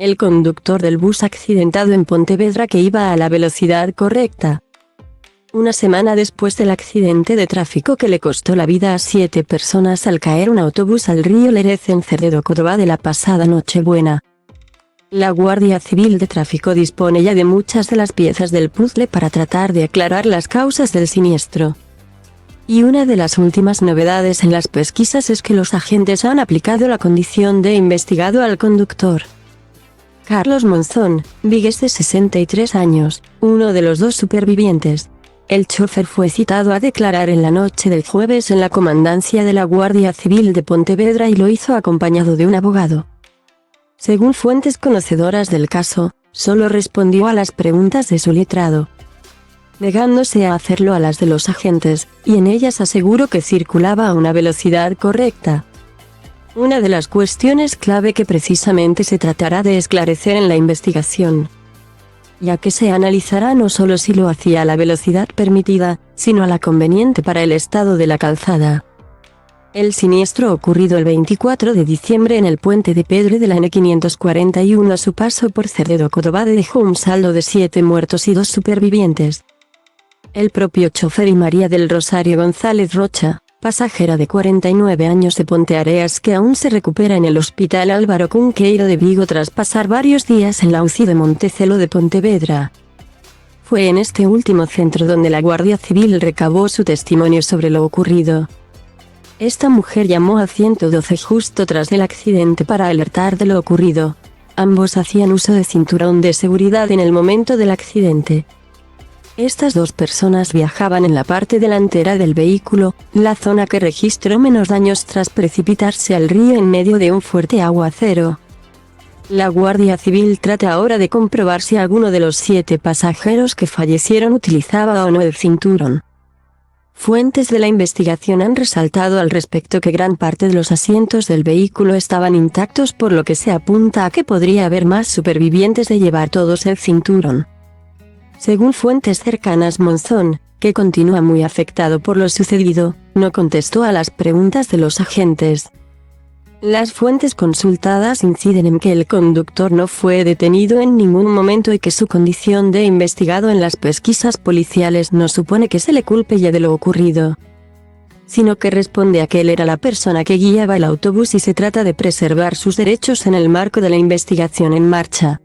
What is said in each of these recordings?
el conductor del bus accidentado en Pontevedra que iba a la velocidad correcta. Una semana después del accidente de tráfico que le costó la vida a 7 personas al caer un autobús al río Lérez en Cerredo, Córdoba de la pasada Nochebuena. La Guardia Civil de Tráfico dispone ya de muchas de las piezas del puzzle para tratar de aclarar las causas del siniestro. Y una de las últimas novedades en las pesquisas es que los agentes han aplicado la condición de investigado al conductor. Carlos Monzón, vigués de 63 años, uno de los 2 supervivientes. El chofer fue citado a declarar en la noche del jueves en la comandancia de la Guardia Civil de Pontevedra y lo hizo acompañado de un abogado. Según fuentes conocedoras del caso, solo respondió a las preguntas de su letrado, negándose a hacerlo a las de los agentes, y en ellas aseguró que circulaba a una velocidad correcta. Una de las cuestiones clave que precisamente se tratará de esclarecer en la investigación, ya que se analizará no solo si lo hacía a la velocidad permitida, sino a la conveniente para el estado de la calzada. El siniestro ocurrido el 24 de diciembre en el puente de Pedre de la N541 a su paso por Cerredo, Córdoba dejó un saldo de 7 muertos y 2 supervivientes. El propio chofer y María del Rosario González Rocha, pasajera de 49 años de Ponteareas que aún se recupera en el Hospital Álvaro Cunqueiro de Vigo tras pasar varios días en la UCI de Montecelo de Pontevedra. Fue en este último centro donde la Guardia Civil recabó su testimonio sobre lo ocurrido. Esta mujer llamó a 112 justo tras el accidente para alertar de lo ocurrido. Ambos hacían uso de cinturón de seguridad en el momento del accidente. Estas 2 personas viajaban en la parte delantera del vehículo, la zona que registró menos daños tras precipitarse al río en medio de un fuerte aguacero. La Guardia Civil trata ahora de comprobar si alguno de los 7 pasajeros que fallecieron utilizaba o no el cinturón. Fuentes de la investigación han resaltado al respecto que gran parte de los asientos del vehículo estaban intactos, por lo que se apunta a que podría haber más supervivientes de llevar todos el cinturón. Según fuentes cercanas, Monzón, que continúa muy afectado por lo sucedido, no contestó a las preguntas de los agentes. Las fuentes consultadas inciden en que el conductor no fue detenido en ningún momento y que su condición de investigado en las pesquisas policiales no supone que se le culpe ya de lo ocurrido, sino que responde a que él era la persona que guiaba el autobús y se trata de preservar sus derechos en el marco de la investigación en marcha.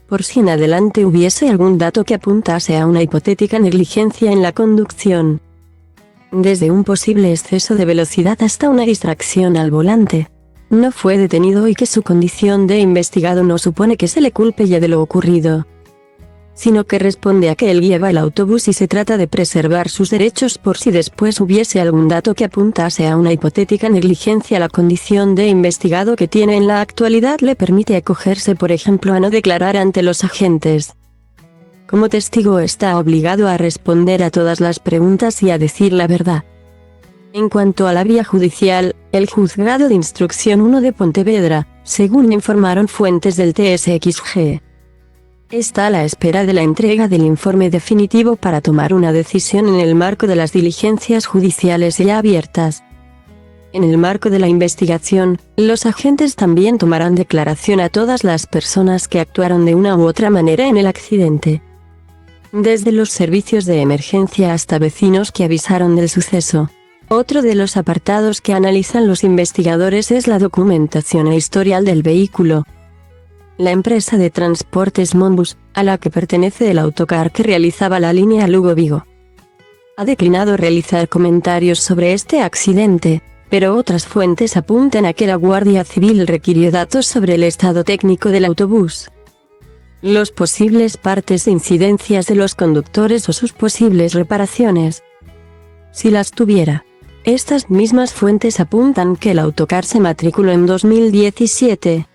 Por si en adelante hubiese algún dato que apuntase a una hipotética negligencia en la conducción, desde un posible exceso de velocidad hasta una distracción al volante, no fue detenido y que su condición de investigado no supone que se le culpe ya de lo ocurrido, sino que responde a que él guiaba el autobús y se trata de preservar sus derechos por si después hubiese algún dato que apuntase a una hipotética negligencia. La condición de investigado que tiene en la actualidad le permite acogerse, por ejemplo, a no declarar ante los agentes. Como testigo está obligado a responder a todas las preguntas y a decir la verdad. En cuanto a la vía judicial, el Juzgado de Instrucción 1 de Pontevedra, según informaron fuentes del TSXG, está a la espera de la entrega del informe definitivo para tomar una decisión en el marco de las diligencias judiciales ya abiertas. En el marco de la investigación, los agentes también tomarán declaración a todas las personas que actuaron de una u otra manera en el accidente, desde los servicios de emergencia hasta vecinos que avisaron del suceso. Otro de los apartados que analizan los investigadores es la documentación e historial del vehículo. La empresa de transportes Monbus, a la que pertenece el autocar que realizaba la línea Lugo-Vigo, ha declinado realizar comentarios sobre este accidente, pero otras fuentes apuntan a que la Guardia Civil requirió datos sobre el estado técnico del autobús, los posibles partes e incidencias de los conductores o sus posibles reparaciones, si las tuviera. Estas mismas fuentes apuntan que el autocar se matriculó en 2017,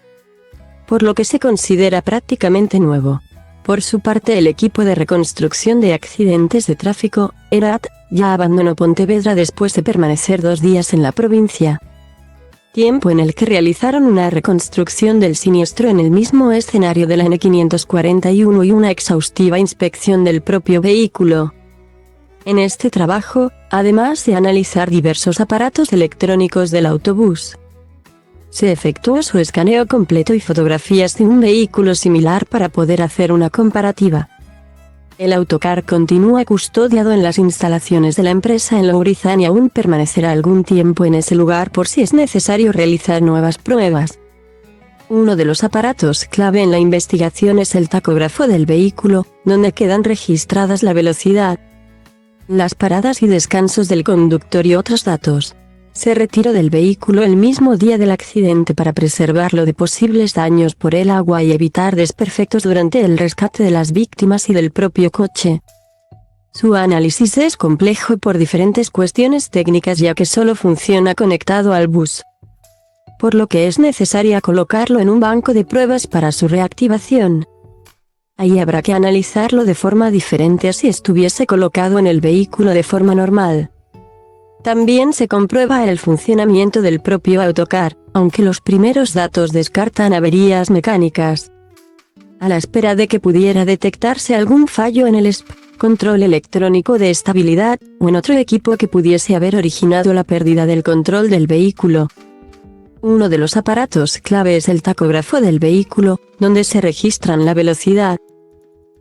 por lo que se considera prácticamente nuevo. Por su parte, el equipo de reconstrucción de accidentes de tráfico, ERAT, ya abandonó Pontevedra después de permanecer 2 días en la provincia, tiempo en el que realizaron una reconstrucción del siniestro en el mismo escenario de la N541 y una exhaustiva inspección del propio vehículo. En este trabajo, además de analizar diversos aparatos electrónicos del autobús, Se efectuó su escaneo completo y fotografías de un vehículo similar para poder hacer una comparativa. El autocar continúa custodiado en las instalaciones de la empresa en Laurizán y aún permanecerá algún tiempo en ese lugar por si es necesario realizar nuevas pruebas. Uno de los aparatos clave en la investigación es el tacógrafo del vehículo, donde quedan registradas la velocidad, las paradas y descansos del conductor y otros datos. Se retiró del vehículo el mismo día del accidente para preservarlo de posibles daños por el agua y evitar desperfectos durante el rescate de las víctimas y del propio coche. Su análisis es complejo por diferentes cuestiones técnicas ya que solo funciona conectado al bus, por lo que es necesaria colocarlo en un banco de pruebas para su reactivación. Ahí habrá que analizarlo de forma diferente a si estuviese colocado en el vehículo de forma normal. También se comprueba el funcionamiento del propio autocar, aunque los primeros datos descartan averías mecánicas. A la espera de que pudiera detectarse algún fallo en el control electrónico de estabilidad, o en otro equipo que pudiese haber originado la pérdida del control del vehículo. Uno de los aparatos clave es el tacógrafo del vehículo, donde se registran la velocidad,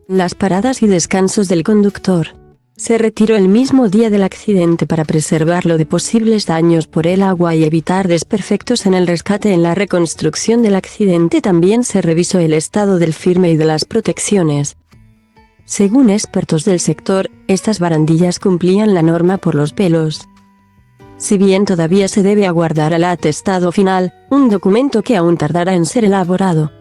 las paradas y descansos del conductor. Se retiró el mismo día del accidente para preservarlo de posibles daños por el agua y evitar desperfectos en el rescate. En la reconstrucción del accidente también se revisó el estado del firme y de las protecciones. Según expertos del sector, estas barandillas cumplían la norma por los pelos. Si bien todavía se debe aguardar al atestado final, un documento que aún tardará en ser elaborado.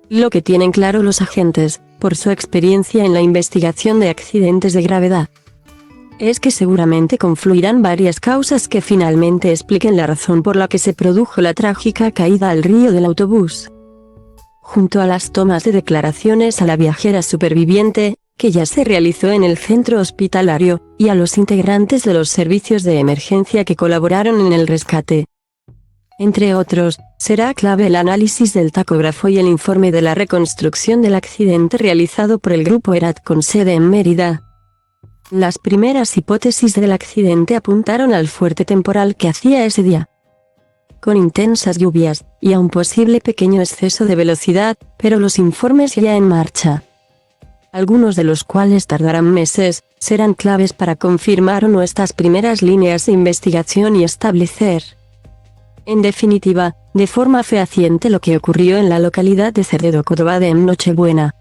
Lo que tienen claro los agentes, por su experiencia en la investigación de accidentes de gravedad, es que seguramente confluirán varias causas que finalmente expliquen la razón por la que se produjo la trágica caída al río del autobús. Junto a las tomas de declaraciones a la viajera superviviente, que ya se realizó en el centro hospitalario, y a los integrantes de los servicios de emergencia que colaboraron en el rescate. Entre otros, será clave el análisis del tacógrafo y el informe de la reconstrucción del accidente realizado por el grupo ERAT con sede en Mérida. Las primeras hipótesis del accidente apuntaron al fuerte temporal que hacía ese día, con intensas lluvias, y a un posible pequeño exceso de velocidad, pero los informes ya en marcha, algunos de los cuales tardarán meses, serán claves para confirmar o no estas primeras líneas de investigación y establecer, en definitiva, de forma fehaciente lo que ocurrió en la localidad de Cerredo-Cotobade en Nochebuena.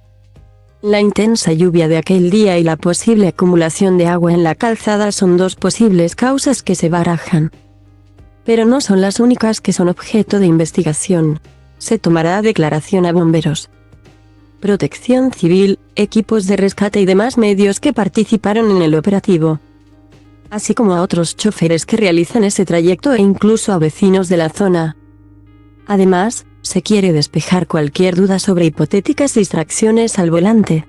La intensa lluvia de aquel día y la posible acumulación de agua en la calzada son dos posibles causas que se barajan. Pero no son las únicas que son objeto de investigación. Se tomará declaración a bomberos, Protección Civil, equipos de rescate y demás medios que participaron en el operativo, así como a otros choferes que realizan ese trayecto e incluso a vecinos de la zona. Además, se quiere despejar cualquier duda sobre hipotéticas distracciones al volante.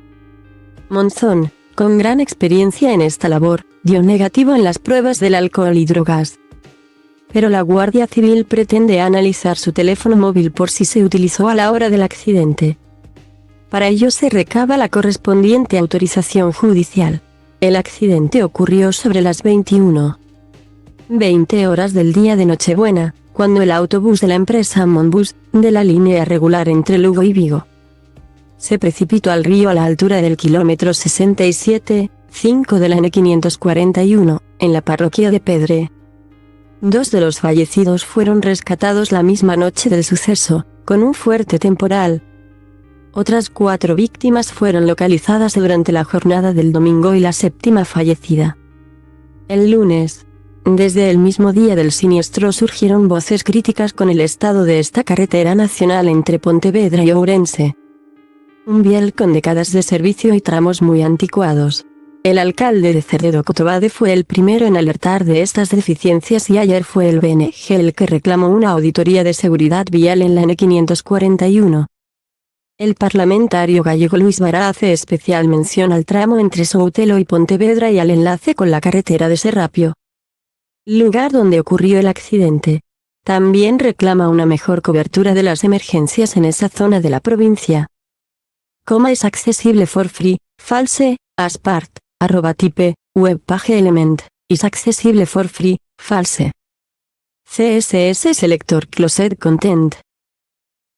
Monzón, con gran experiencia en esta labor, dio negativo en las pruebas del alcohol y drogas. Pero la Guardia Civil pretende analizar su teléfono móvil por si se utilizó a la hora del accidente. Para ello se recaba la correspondiente autorización judicial. El accidente ocurrió sobre las 21:20 horas del día de Nochebuena, cuando el autobús de la empresa Monbus, de la línea regular entre Lugo y Vigo, se precipitó al río a la altura del kilómetro 67,5 de la N541, en la parroquia de Pedre. 2 de los fallecidos fueron rescatados la misma noche del suceso, con un fuerte temporal. Otras 4 víctimas fueron localizadas durante la jornada del domingo y la 7ª fallecida el lunes. Desde el mismo día del siniestro surgieron voces críticas con el estado de esta carretera nacional entre Pontevedra y Ourense. Un vial con décadas de servicio y tramos muy anticuados. El alcalde de Cerredo-Cotobade fue el primero en alertar de estas deficiencias y ayer fue el BNG el que reclamó una auditoría de seguridad vial en la N541. El parlamentario gallego Luis Vara hace especial mención al tramo entre Soutelo y Pontevedra y al enlace con la carretera de Serrapio, lugar donde ocurrió el accidente. También reclama una mejor cobertura de las emergencias en esa zona de la provincia. Es accesible for free, false, as part, @type, webpage element, is accesible for free, false. CSS Selector Closed Content.